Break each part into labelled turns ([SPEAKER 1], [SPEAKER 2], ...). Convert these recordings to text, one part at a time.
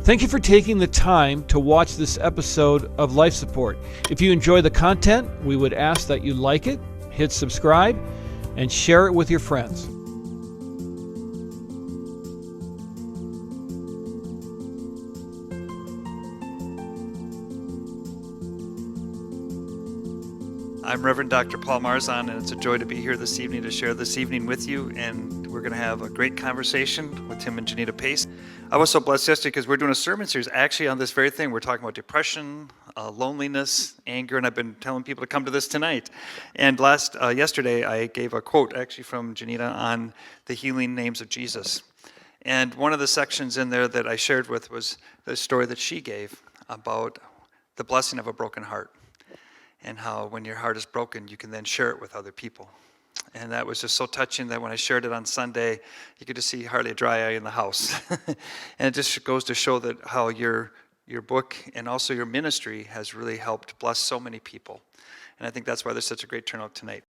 [SPEAKER 1] Thank you for taking the time to watch this episode of Life Support. If you enjoy the content, we would ask that you like it, hit subscribe, and share it with your friends.
[SPEAKER 2] I'm Reverend Dr. Paul Marzahn, and it's a joy to be here this evening to share this evening with you, and we're going to have a great conversation with Tim and Janita Pace. I was so blessed yesterday because we're doing a sermon series actually on this very thing. We're talking about depression, loneliness, anger, and I've been telling people to come to this tonight. And yesterday I gave a quote actually from Janita on the healing names of Jesus. And one of the sections in there that I shared with was the story that she gave about the blessing of a broken heart. And how when your heart is broken, you can then share it with other people. And that was just so touching that when I shared it on Sunday, you could just see hardly a dry eye in the house. And it just goes to show that how your book and also your ministry has really helped bless so many people. And I think that's why there's such a great turnout tonight.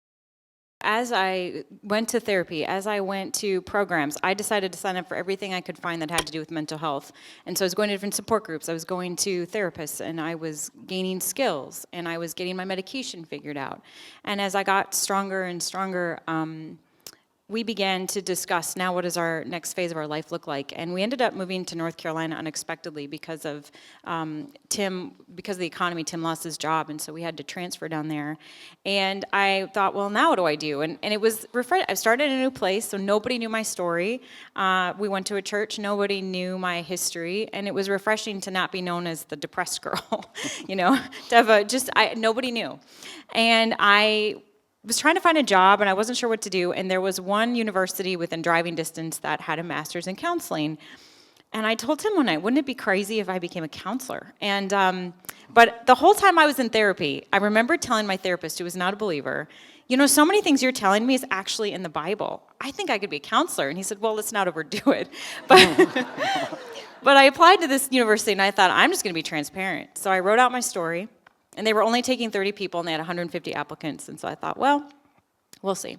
[SPEAKER 3] As I went to therapy, as I went to programs, I decided to sign up for everything I could find that had to do with mental health. And so I was going to different support groups. I was going to therapists, and I was gaining skills, and I was getting my medication figured out. And as I got stronger and stronger, we began to discuss now what does our next phase of our life look like. And we ended up moving to North Carolina unexpectedly because of because of the economy. Tim lost his job, and so we had to transfer down there. And I thought, well, now what do I do? And it was refreshing. I started in a new place, so nobody knew my story. We went to a church, nobody knew my history, and it was refreshing to not be known as the depressed girl, to have nobody knew. And I was trying to find a job, and I wasn't sure what to do, and there was one university within driving distance that had a master's in counseling. And I told Tim one night, wouldn't it be crazy if I became a counselor? And but the whole time I was in therapy, I remember telling my therapist, who was not a believer, so many things you're telling me is actually in the Bible. I think I could be a counselor. And he said, well, let's not overdo it. But I applied to this university, and I thought, I'm just going to be transparent. So I wrote out my story. And they were only taking 30 people, and they had 150 applicants. And so I thought, well, we'll see.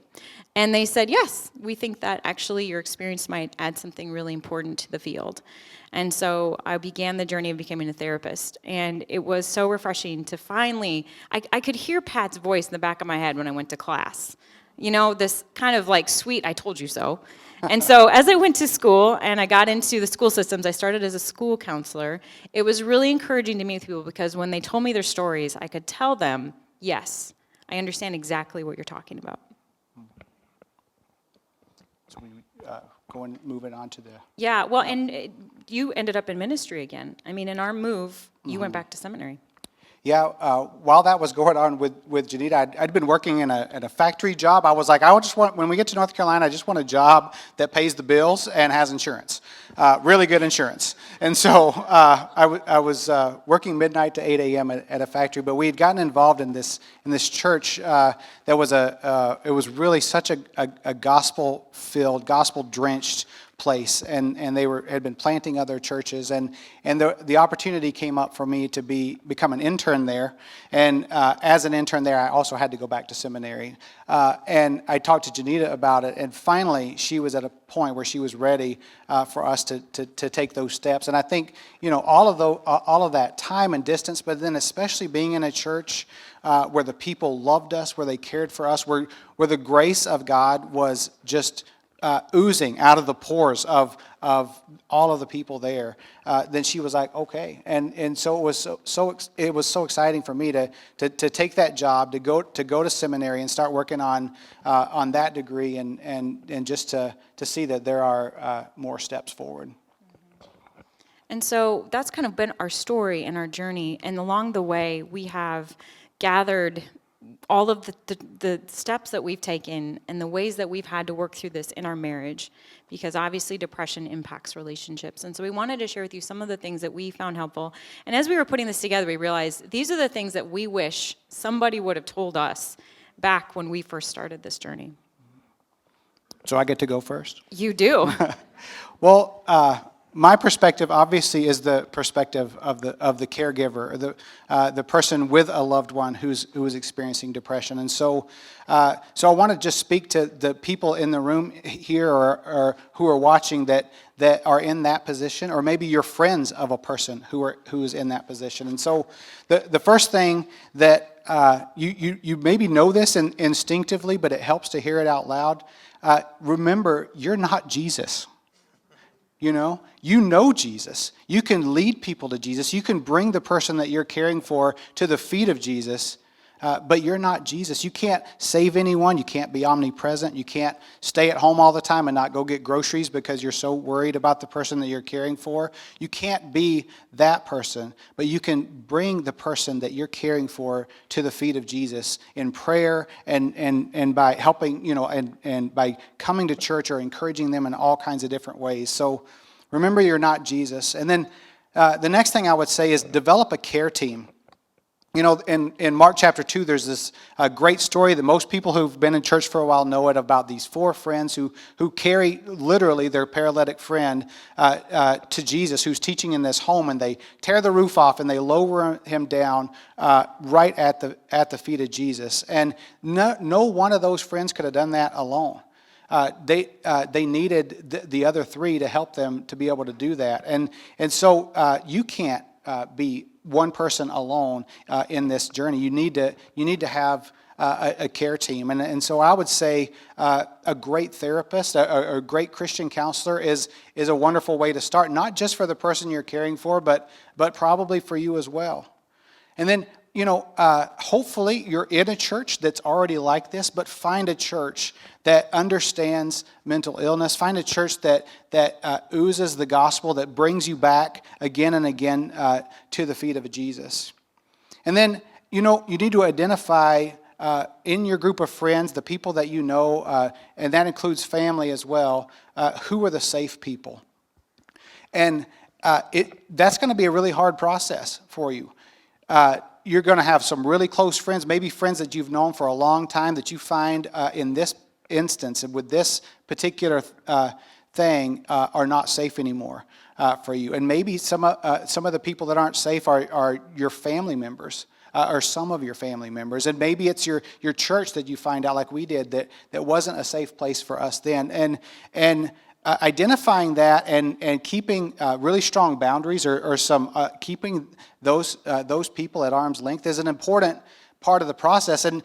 [SPEAKER 3] And they said, yes, we think that actually your experience might add something really important to the field. And so I began the journey of becoming a therapist. And it was so refreshing to finally, I could hear Pat's voice in the back of my head when I went to class. This kind of like sweet, I told you so. And so as I went to school and I got into the school systems, I started as a school counselor. It was really encouraging to meet with people because when they told me their stories, I could tell them, yes, I understand exactly what you're talking about.
[SPEAKER 4] So we move it on to the...
[SPEAKER 3] Yeah, well, and you ended up in ministry again. I mean, in our move, you went back to seminary.
[SPEAKER 4] Yeah, while that was going on with Janita, I'd been working in a factory job. I was like, when we get to North Carolina, I just want a job that pays the bills and has insurance, really good insurance. And so I was working midnight to 8 a.m. at a factory, but we had gotten involved in this church that was it was really such a gospel-filled, gospel-drenched place, and they had been planting other churches, and the opportunity came up for me to become an intern there, and as an intern there, I also had to go back to seminary, and I talked to Janita about it, and finally she was at a point where she was ready for us to take those steps, and I think all of that time and distance, but then especially being in a church where the people loved us, where they cared for us, where the grace of God was just oozing out of the pores of all of the people there, then she was like, okay, and so it was so exciting for me to take that job, to go to seminary and start working on that degree, and just to see that there are more steps forward.
[SPEAKER 3] And so that's kind of been our story and our journey, and along the way we have gathered all of the steps that we've taken and the ways that we've had to work through this in our marriage, because obviously depression impacts relationships. And so we wanted to share with you some of the things that we found helpful. And as we were putting this together, we realized these are the things that we wish somebody would have told us back when we first started this journey.
[SPEAKER 4] So I get to go first?
[SPEAKER 3] You do.
[SPEAKER 4] Well, my perspective obviously is the perspective of the caregiver, or the person with a loved one who is experiencing depression. And so I want to just speak to the people in the room here or who are watching that are in that position, or maybe you're friends of a person who is in that position. And so the first thing that you maybe know this instinctively, but it helps to hear it out loud. Remember, you're not Jesus. You know Jesus. You can lead people to Jesus. You can bring the person that you're caring for to the feet of Jesus, but you're not Jesus. You can't save anyone. You can't be omnipresent. You can't stay at home all the time and not go get groceries because you're so worried about the person that you're caring for. You can't be that person, but you can bring the person that you're caring for to the feet of Jesus in prayer and by helping, and by coming to church or encouraging them in all kinds of different ways. So remember, you're not Jesus. And then the next thing I would say is develop a care team. In Mark chapter 2, there's this great story that most people who've been in church for a while know it, about these 4 friends who carry literally their paralytic friend to Jesus, who's teaching in this home, and they tear the roof off and they lower him down right at the feet of Jesus. And no one of those friends could have done that alone. They needed the other 3 to help them to be able to do that. And so you can't be one person alone in this journey. You need to have a care team. And so I would say a great therapist, a great Christian counselor is a wonderful way to start, not just for the person you're caring for, but probably for you as well. And then, hopefully you're in a church that's already like this, but find a church that understands mental illness. Find a church that oozes the gospel, that brings you back again and again to the feet of Jesus. And then, you need to identify in your group of friends, the people that you know, and that includes family as well, who are the safe people. And that's going to be a really hard process for you. You're going to have some really close friends, maybe friends that you've known for a long time, that you find in this instance and with this particular thing are not safe anymore for you. And maybe some of the people that aren't safe are your family members. Or some of your family members. And maybe it's your church that you find out, like we did, that wasn't a safe place for us then. And identifying that and keeping really strong boundaries or some keeping those people at arm's length is an important part of the process. And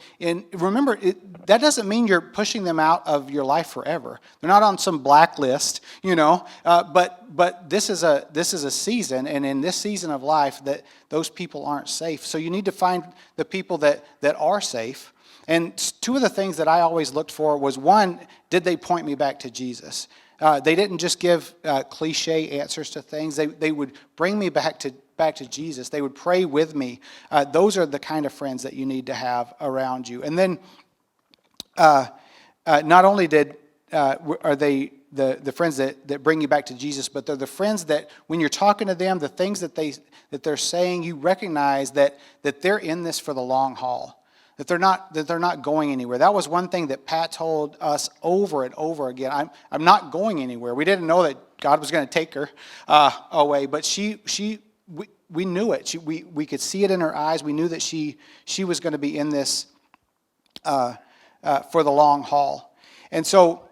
[SPEAKER 4] remember, that doesn't mean you're pushing them out of your life forever. They're not on some blacklist, but this is a season, and in this season of life, that those people aren't safe. So you need to find the people that are safe. And 2 of the things that I always looked for was, 1, did they point me back to Jesus? They didn't just give cliche answers to things. They would bring me back to Jesus. They would pray with me. Those are the kind of friends that you need to have around you. And then not only are they the friends that bring you back to Jesus, but they're the friends that when you're talking to them, the things that they're saying, you recognize that they're in this for the long haul. That they're not going anywhere. That was one thing that Pat told us over and over again. I'm not going anywhere. We didn't know that God was going to take her away, but we knew it. We could see it in her eyes. We knew that she was going to be in this for the long haul. And so,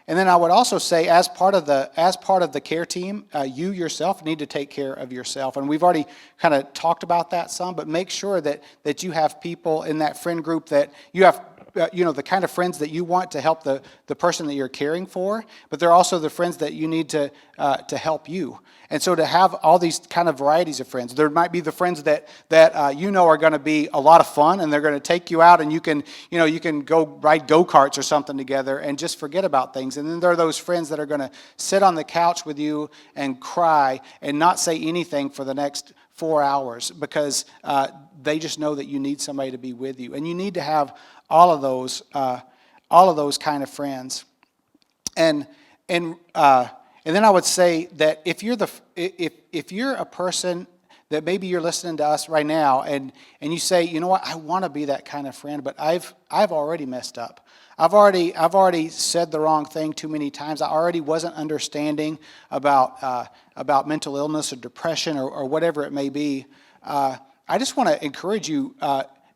[SPEAKER 4] and then I would also say, as part of the care team, you yourself need to take care of yourself. And we've already kind of talked about that some, but make sure that you have people in that friend group that you have, the kind of friends that you want to help the person that you're caring for, but they're also the friends that you need to help you. And so to have all these kind of varieties of friends, there might be the friends that are going to be a lot of fun, and they're going to take you out, and you can go ride go-karts or something together and just forget about things. And then there are those friends that are going to sit on the couch with you and cry and not say anything for the next 4 hours because they just know that you need somebody to be with you. And you need to have all of those kind of friends. And then I would say that if you're a person that maybe you're listening to us right now and you say, you know what, I want to be that kind of friend, but I've already messed up. I've already said the wrong thing too many times. I already wasn't understanding about mental illness or depression or whatever it may be. I just want to encourage you,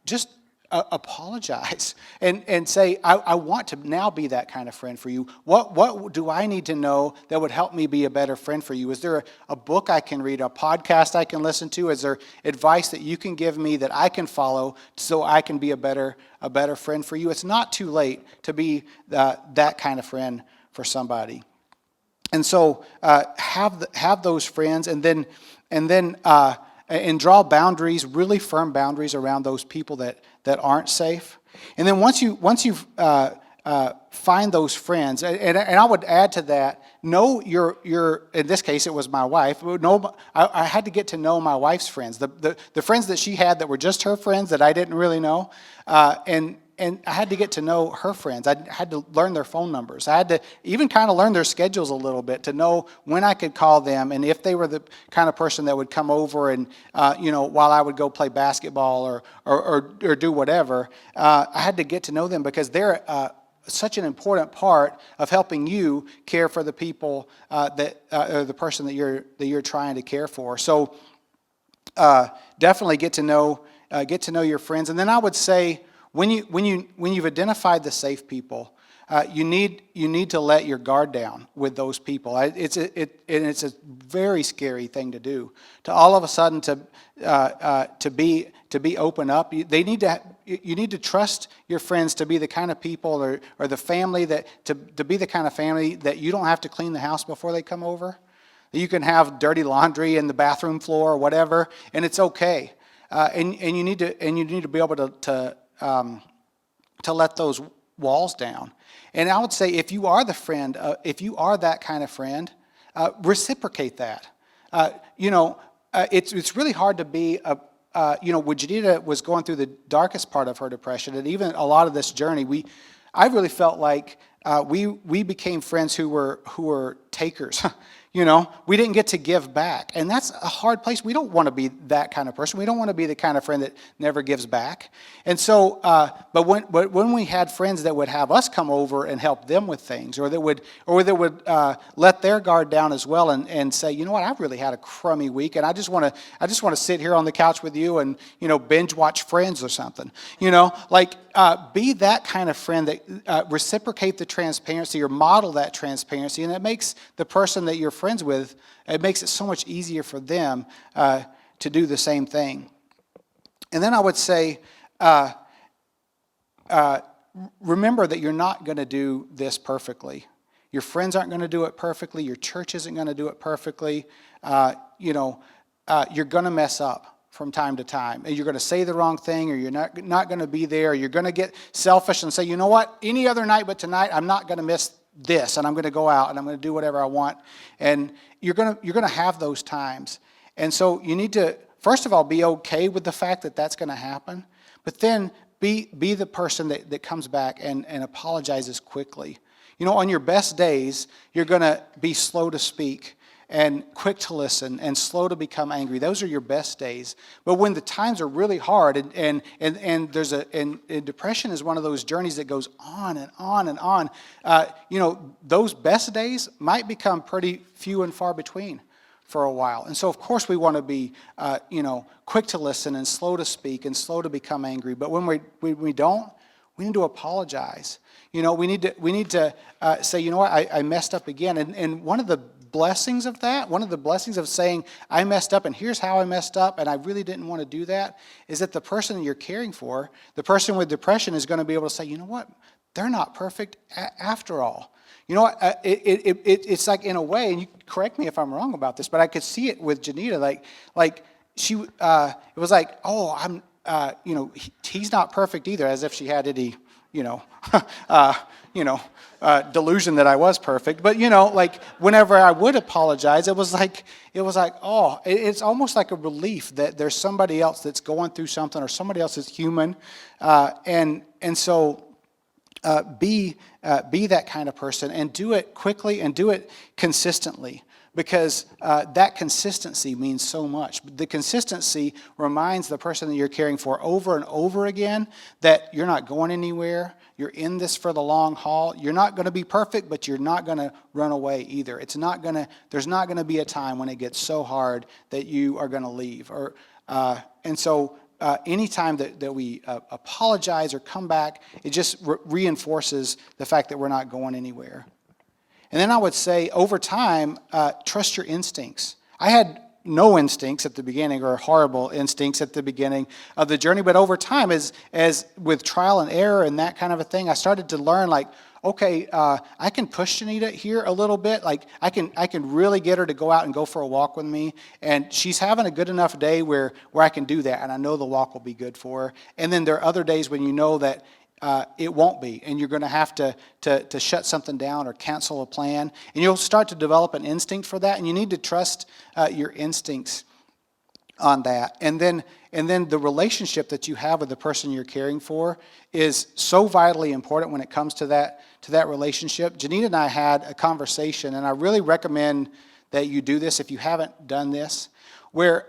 [SPEAKER 4] just apologize and say, I want to now be that kind of friend for you. What do I need to know that would help me be a better friend for you? Is there a book I can read, a podcast I can listen to? Is there advice that you can give me that I can follow so I can be a better friend for you? It's not too late to be that kind of friend for somebody. And so have those friends, and then draw boundaries, really firm boundaries around those people that aren't safe. And then once you find those friends, and I would add to that, know your in this case it was my wife. I had to get to know my wife's friends, the friends that she had that were just her friends that I didn't really know, and I had to get to know her friends. I had to learn their phone numbers. I had to even kind of learn their schedules a little bit to know when I could call them and if they were the kind of person that would come over and, while I would go play basketball or do whatever. I had to get to know them because they're such an important part of helping you care for the people or the person that you're trying to care for. So definitely get to know your friends. And then I would say, when you've identified the safe people, you need to let your guard down with those people. It's a very scary thing to do. To all of a sudden to be open up. You need to trust your friends to be the kind of people or the family to be the kind of family that you don't have to clean the house before they come over. You can have dirty laundry in the bathroom floor or whatever, and it's okay. And you need to be able to let those walls down. And I would say if you are the friend, if you are that kind of friend, reciprocate that. It's really hard to be when Janita was going through the darkest part of her depression, and even a lot of this journey, I really felt like we became friends who were takers. We didn't get to give back. And that's a hard place. We don't want to be that kind of person. We don't want to be the kind of friend that never gives back. And so, but when we had friends that would have us come over and help them with things, or that would let their guard down as well and say, you know what, I've really had a crummy week, and I just want to sit here on the couch with you and, binge watch Friends or something. Be that kind of friend that reciprocate the transparency or model that transparency, and it makes the person that you're friends with, it makes it so much easier for them to do the same thing. And then I would say, remember that you're not going to do this perfectly. Your friends aren't going to do it perfectly. Your church isn't going to do it perfectly. You're going to mess up from time to time. You're going to say the wrong thing, or you're not going to be there. Or you're going to get selfish and say, you know what, any other night but tonight, I'm not going to miss this, and I'm going to go out and I'm going to do whatever I want. And you're going to have those times. And so you need to, first of all, be okay with the fact that that's going to happen, but then be the person that comes back and apologizes quickly. On your best days, you're going to be slow to speak and quick to listen and slow to become angry. Those are your best days. But when the times are really hard, and depression is one of those journeys that goes on and on and on, those best days might become pretty few and far between for a while. And so, of course, we want to be, quick to listen and slow to speak and slow to become angry. But when we don't, we need to apologize. We need to say, you know what, I messed up again. And one of the blessings of that, one of the blessings of saying, I messed up and here's how I messed up and I really didn't want to do that, is that the person that you're caring for, the person with depression, is going to be able to say, you know what, they're not perfect after all. You know what, it's like, in a way, and you correct me if I'm wrong about this, but I could see it with Janita, like she, it was like, oh, he's not perfect either, as if she had any, delusion that I was perfect. But, whenever I would apologize, it was like, oh, it's almost like a relief that there's somebody else that's going through something, or somebody else is human. And so be that kind of person, and do it quickly and do it consistently. because that consistency means so much. The consistency reminds the person that you're caring for over and over again that you're not going anywhere. You're in this for the long haul. You're not going to be perfect, but you're not going to run away either. There's not going to be a time when it gets so hard that you are going to leave. And so anytime that we apologize or come back, it just reinforces the fact that we're not going anywhere. And then I would say, over time, trust your instincts. I had no instincts at the beginning, or horrible instincts at the beginning of the journey, but over time, as with trial and error and that kind of a thing, I started to learn, like, okay, I can push Janita here a little bit. Like, I can really get her to go out and go for a walk with me, and she's having a good enough day where I can do that, and I know the walk will be good for her. And then there are other days when you know that it won't be, and you're going to have to shut something down or cancel a plan, and you'll start to develop an instinct for that, and you need to trust your instincts on that. And then the relationship that you have with the person you're caring for is so vitally important when it comes to that relationship. Janita and I had a conversation, and I really recommend that you do this if you haven't done this, where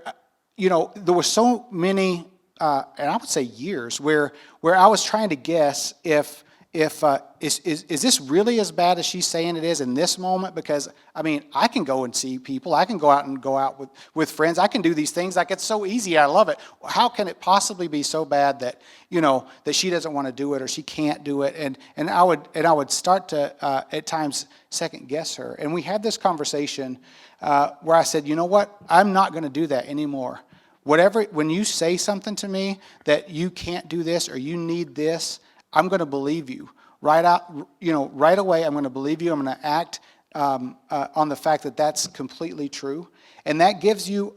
[SPEAKER 4] there were so many. And I would say years, where I was trying to guess if is this really as bad as she's saying it is in this moment? Because, I mean, I can go and see people. I can go out with friends. I can do these things. Like, it's so easy. I love it. How can it possibly be so bad that, that she doesn't want to do it or she can't do it? And I would start to, at times, second guess her. And we had this conversation where I said, you know what? I'm not going to do that anymore. When you say something to me that you can't do this or you need this, I'm going to believe you. Right away, I'm going to believe you. I'm going to act on the fact that that's completely true. And that gives you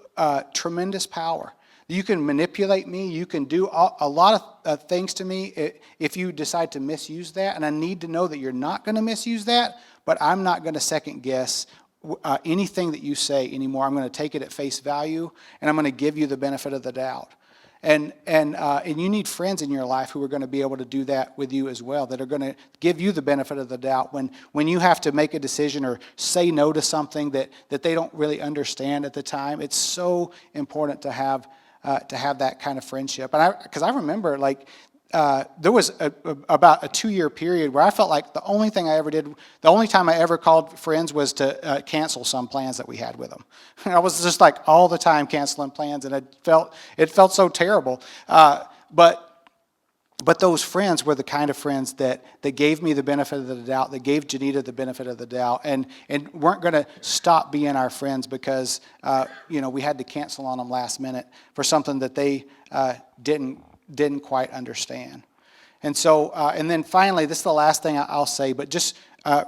[SPEAKER 4] tremendous power. You can manipulate me. You can do a lot of things to me if you decide to misuse that. And I need to know that you're not going to misuse that, but I'm not going to second guess anything that you say anymore. I'm going to take it at face value, and I'm going to give you the benefit of the doubt. And you need friends in your life who are going to be able to do that with you as well, that are going to give you the benefit of the doubt when you have to make a decision or say no to something that they don't really understand at the time. It's so important to have that kind of friendship. And because I remember, like, there was about a 2-year period where I felt like the only time I ever called friends was to cancel some plans that we had with them. I was just like all the time canceling plans, and it felt so terrible. But those friends were the kind of friends that gave me the benefit of the doubt, that gave Janita the benefit of the doubt, and weren't going to stop being our friends because we had to cancel on them last minute for something that they didn't quite understand. And so, and then finally, this is the last thing I'll say, but just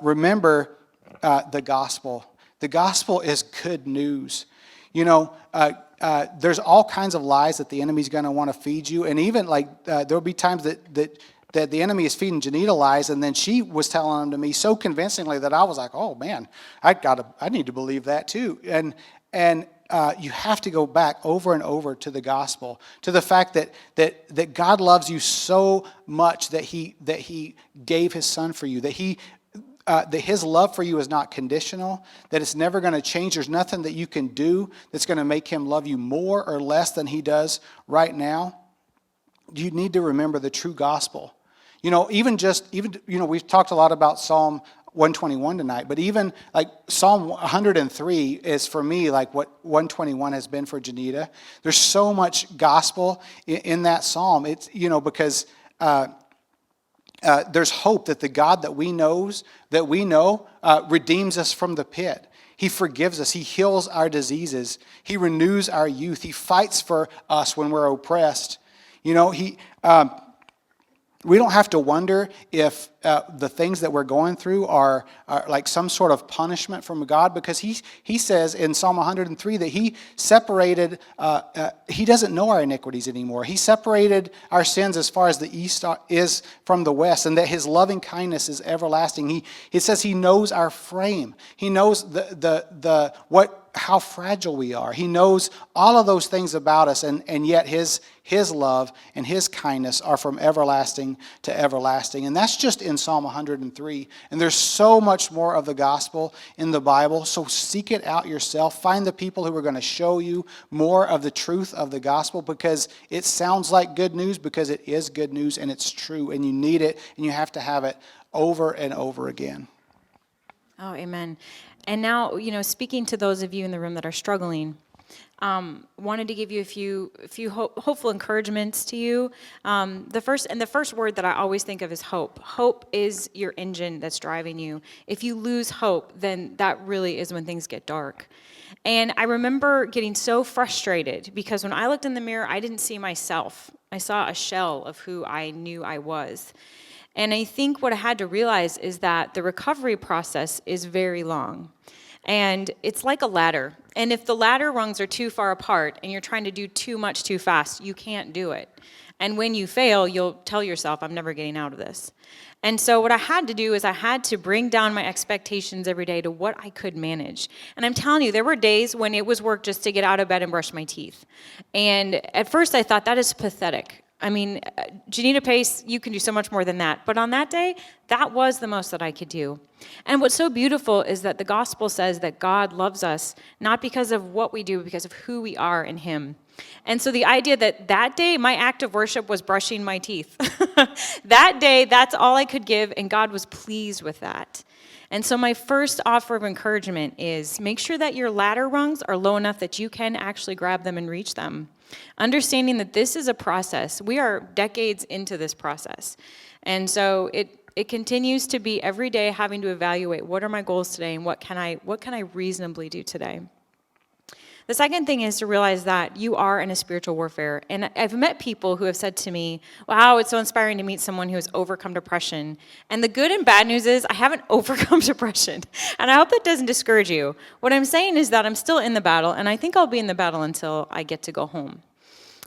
[SPEAKER 4] remember the gospel. The gospel is good news. There's all kinds of lies that the enemy's going to want to feed you, and even there'll be times that the enemy is feeding Janita lies, and then she was telling them to me so convincingly that I was like, oh man, I need to believe that too. And you have to go back over and over to the gospel, to the fact that God loves you so much that He gave His Son for you, that His love for you is not conditional, that it's never going to change. There's nothing that you can do that's going to make Him love you more or less than He does right now. You need to remember the true gospel. We've talked a lot about Psalm 121 tonight, but even like Psalm 103 is for me like what 121 has been for Janita. There's so much gospel in that psalm. It's because there's hope that the God that we know redeems us from the pit. He forgives us. He heals our diseases. He renews our youth. He fights for us when we're oppressed. We don't have to wonder if the things that we're going through are like some sort of punishment from God, because he says in Psalm 103 that He separated, He doesn't know our iniquities anymore. He separated our sins as far as the east is from the west, and that His loving kindness is everlasting. He says He knows our frame. He knows how fragile we are. He knows all of those things about us, and yet His love and His kindness are from everlasting to everlasting. And that's just in in Psalm 103. And there's so much more of the gospel in the Bible, so seek it out yourself. Find the people who are going to show you more of the truth of the gospel, because it sounds like good news, because it is good news and it's true, and you need it, and you have to have it over and over again.
[SPEAKER 3] Oh, amen. And now, speaking to those of you in the room that are struggling, wanted to give you a few hopeful encouragements to you. The first word that I always think of is hope. Hope is your engine that's driving you. If you lose hope, then that really is when things get dark. And I remember getting so frustrated because when I looked in the mirror, I didn't see myself. I saw a shell of who I knew I was. And I think what I had to realize is that the recovery process is very long. And it's like a ladder. And if the ladder rungs are too far apart and you're trying to do too much too fast, you can't do it. And when you fail, you'll tell yourself, I'm never getting out of this. And so what I had to do is I had to bring down my expectations every day to what I could manage. And I'm telling you, there were days when it was work just to get out of bed and brush my teeth. And at first I thought, that is pathetic. I mean, Janita Pace, you can do so much more than that. But on that day, that was the most that I could do. And what's so beautiful is that the gospel says that God loves us, not because of what we do, but because of who we are in him. And so the idea that day, my act of worship was brushing my teeth. That day, that's all I could give, and God was pleased with that. And so my first offer of encouragement is make sure that your ladder rungs are low enough that you can actually grab them and reach them. Understanding that this is a process. We are decades into this process. And so it continues to be every day having to evaluate what are my goals today and what can I reasonably do today. The second thing is to realize that you are in a spiritual warfare. And I've met people who have said to me, wow, it's so inspiring to meet someone who has overcome depression. And the good and bad news is I haven't overcome depression. And I hope that doesn't discourage you. What I'm saying is that I'm still in the battle, and I think I'll be in the battle until I get to go home.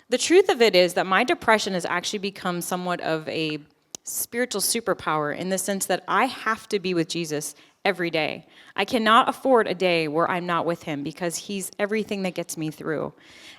[SPEAKER 3] The truth of it is that my depression has actually become somewhat of a spiritual superpower in the sense that I have to be with Jesus every day. I cannot afford a day where I'm not with him because he's everything that gets me through.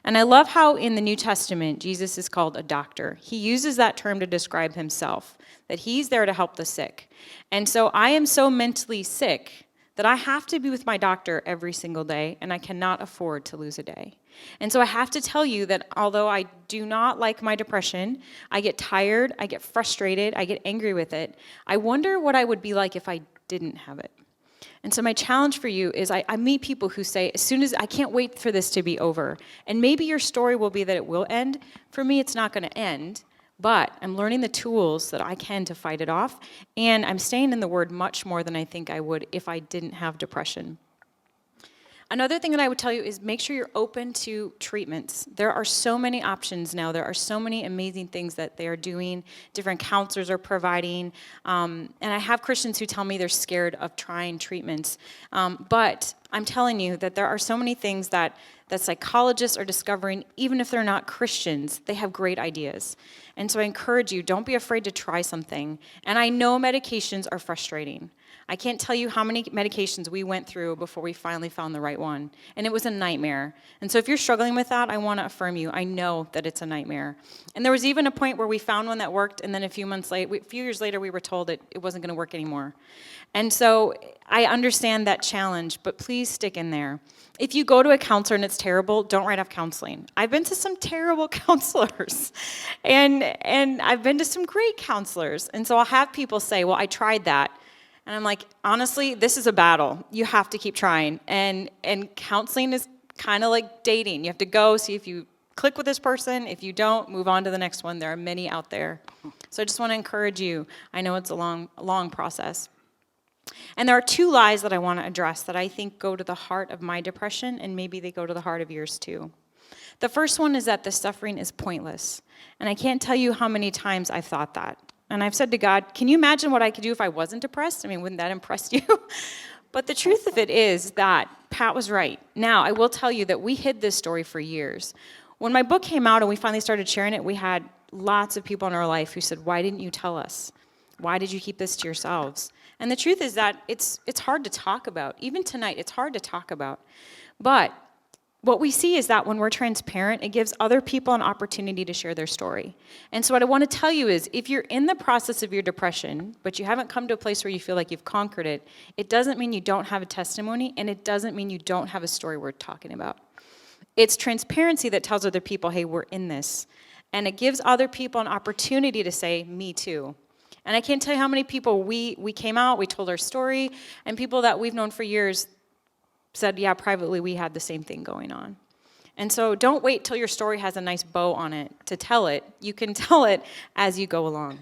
[SPEAKER 3] And I love how in the New Testament, Jesus is called a doctor. He uses that term to describe himself, that he's there to help the sick. And so I am so mentally sick that I have to be with my doctor every single day, and I cannot afford to lose a day. And so I have to tell you that although I do not like my depression, I get tired, I get frustrated, I get angry with it, I wonder what I would be like if I didn't have it. And so my challenge for you is I meet people who say, as soon as I can't wait for this to be over. And maybe your story will be that it will end. For me, it's not going to end. But I'm learning the tools that I can to fight it off. And I'm staying in the Word much more than I think I would if I didn't have depression. Another thing that I would tell you is make sure you're open to treatments. There are so many options now. There are so many amazing things that they are doing. Different counselors are providing. And I have Christians who tell me they're scared of trying treatments. But I'm telling you that there are so many things that psychologists are discovering, even if they're not Christians, they have great ideas. And so I encourage you, don't be afraid to try something. And I know medications are frustrating. I can't tell you how many medications we went through before we finally found the right one. And it was a nightmare. And so if you're struggling with that, I want to affirm you. I know that it's a nightmare. And there was even a point where we found one that worked, and then a few years later, we were told it wasn't going to work anymore. And so I understand that challenge, but please stick in there. If you go to a counselor and it's terrible, don't write off counseling. I've been to some terrible counselors, and I've been to some great counselors. And so I'll have people say, well, I tried that. And I'm like, honestly, this is a battle. You have to keep trying. And counseling is kind of like dating. You have to go, see if you click with this person. If you don't, move on to the next one. There are many out there. So I just want to encourage you. I know it's a long process. And there are two lies that I want to address that I think go to the heart of my depression, and maybe they go to the heart of yours too. The first one is that the suffering is pointless. And I can't tell you how many times I've thought that. And I've said to God, can you imagine what I could do if I wasn't depressed? I mean, wouldn't that impress you? But the truth of it is that Pat was right. Now, I will tell you that we hid this story for years. When my book came out and we finally started sharing it, we had lots of people in our life who said, why didn't you tell us? Why did you keep this to yourselves? And the truth is that it's hard to talk about. Even tonight, it's hard to talk about. But what we see is that when we're transparent, it gives other people an opportunity to share their story. And so what I want to tell you is, if you're in the process of your depression, but you haven't come to a place where you feel like you've conquered it, it doesn't mean you don't have a testimony, and it doesn't mean you don't have a story worth talking about. It's transparency that tells other people, hey, we're in this. And it gives other people an opportunity to say, me too. And I can't tell you how many people we came out, we told our story, and people that we've known for years said, yeah, privately we had the same thing going on. And so don't wait till your story has a nice bow on it to tell it. You can tell it as you go along.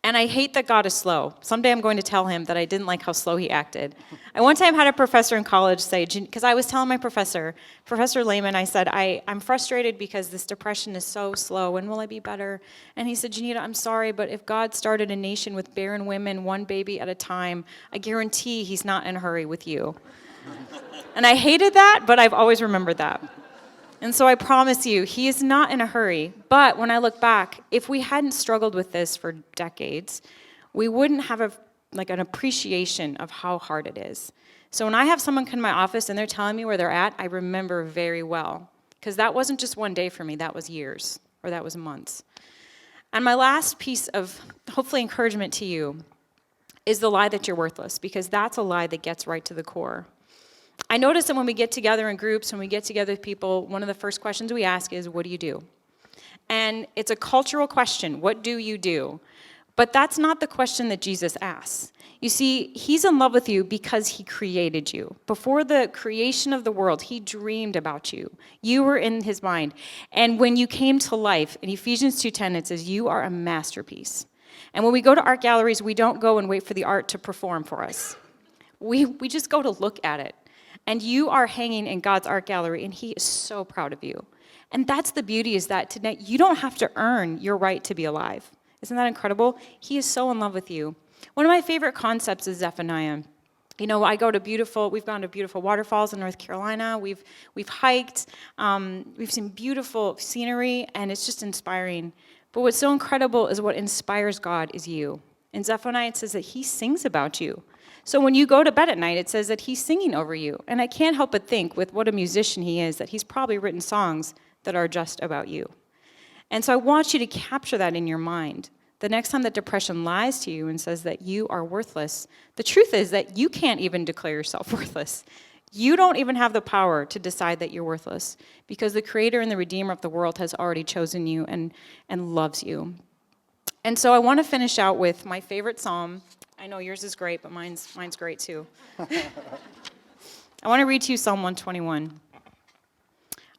[SPEAKER 3] And I hate that God is slow. Someday I'm going to tell him that I didn't like how slow he acted. I one time had a professor in college say, because I was telling my professor, Professor Lehman, I said, I'm frustrated because this depression is so slow. When will I be better? And he said, Janita, I'm sorry, but if God started a nation with barren women, one baby at a time, I guarantee he's not in a hurry with you. And I hated that, but I've always remembered that. And so I promise you, he is not in a hurry. But when I look back, if we hadn't struggled with this for decades, we wouldn't have an appreciation of how hard it is. So when I have someone come to my office and they're telling me where they're at, I remember very well. Because that wasn't just one day for me, that was years, or that was months. And my last piece of, hopefully, encouragement to you is the lie that you're worthless, because that's a lie that gets right to the core. I notice that when we get together in groups, when we get together with people, one of the first questions we ask is, what do you do? And it's a cultural question, what do you do? But that's not the question that Jesus asks. You see, he's in love with you because he created you. Before the creation of the world, he dreamed about you. You were in his mind. And when you came to life, in Ephesians 2:10, it says, you are a masterpiece. And when we go to art galleries, we don't go and wait for the art to perform for us. We just go to look at it. And you are hanging in God's art gallery, and he is so proud of you. And that's the beauty, is that tonight you don't have to earn your right to be alive. Isn't that incredible? He is so in love with you. One of my favorite concepts is Zephaniah. You know, we've gone to beautiful waterfalls in North Carolina. We've hiked. We've seen beautiful scenery, and it's just inspiring. But what's so incredible is what inspires God is you. In Zephaniah, it says that he sings about you. So when you go to bed at night, it says that he's singing over you. And I can't help but think, with what a musician he is, that he's probably written songs that are just about you. And so I want you to capture that in your mind. The next time that depression lies to you and says that you are worthless, the truth is that you can't even declare yourself worthless. You don't even have the power to decide that you're worthless, because the Creator and the Redeemer of the world has already chosen you and loves you. And so I want to finish out with my favorite psalm. I know yours is great, but mine's great too. I want to read to you Psalm 121.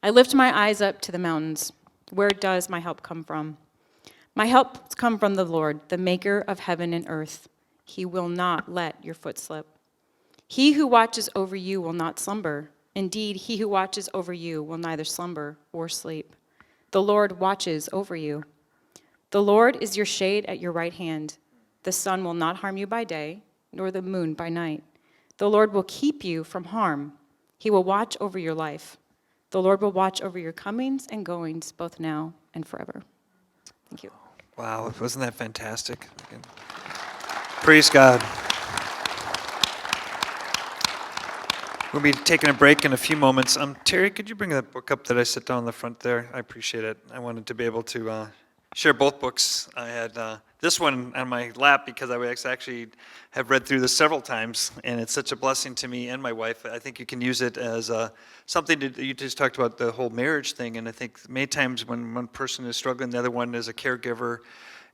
[SPEAKER 3] I lift my eyes up to the mountains. Where does my help come from? My help comes from the Lord, the maker of heaven and earth. He will not let your foot slip. He who watches over you will not slumber. Indeed, he who watches over you will neither slumber or sleep. The Lord watches over you. The Lord is your shade at your right hand. The sun will not harm you by day, nor the moon by night. The Lord will keep you from harm. He will watch over your life. The Lord will watch over your comings and goings, both now and forever. Thank you.
[SPEAKER 2] Wow, wasn't that fantastic? Praise God. We'll be taking a break in a few moments. Terry, could you bring that book up that I set down in the front there? I appreciate it. I wanted to be able to share both books. I had this one on my lap because I actually have read through this several times, and it's such a blessing to me and my wife. I think you can use it as something you just talked about the whole marriage thing, and I think many times when one person is struggling, the other one is a caregiver,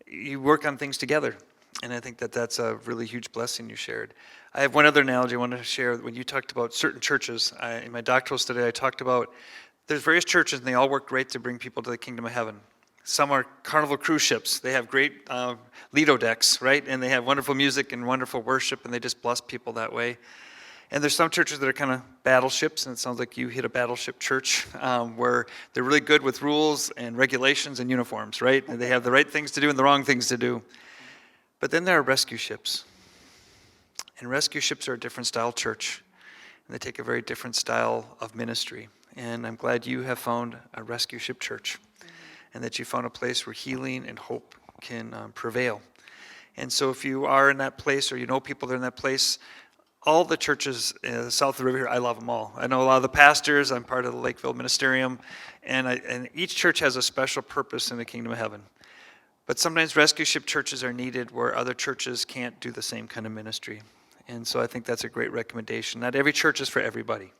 [SPEAKER 2] you work on things together. And I think that that's a really huge blessing you shared. I have one other analogy I wanted to share. When you talked about certain churches, in my doctoral study, I talked about there's various churches, and they all work great to bring people to the kingdom of heaven. Some are Carnival cruise ships. They have great Lido decks, right? And they have wonderful music and wonderful worship, and they just bless people that way. And there's some churches that are kind of battleships, and it sounds like you hit a battleship church, where they're really good with rules and regulations and uniforms, right? And they have the right things to do and the wrong things to do. But then there are rescue ships. And rescue ships are a different style church. And they take a very different style of ministry. And I'm glad you have found a rescue ship church. And that you found a place where healing and hope can prevail. And so if you are in that place, or you know people that are in that place, all the churches south of the river here, I love them all. I know a lot of the pastors. I'm part of the Lakeville Ministerium, and each church has a special purpose in the kingdom of heaven. But sometimes rescue ship churches are needed where other churches can't do the same kind of ministry. And so I think that's a great recommendation. Not every church is for everybody.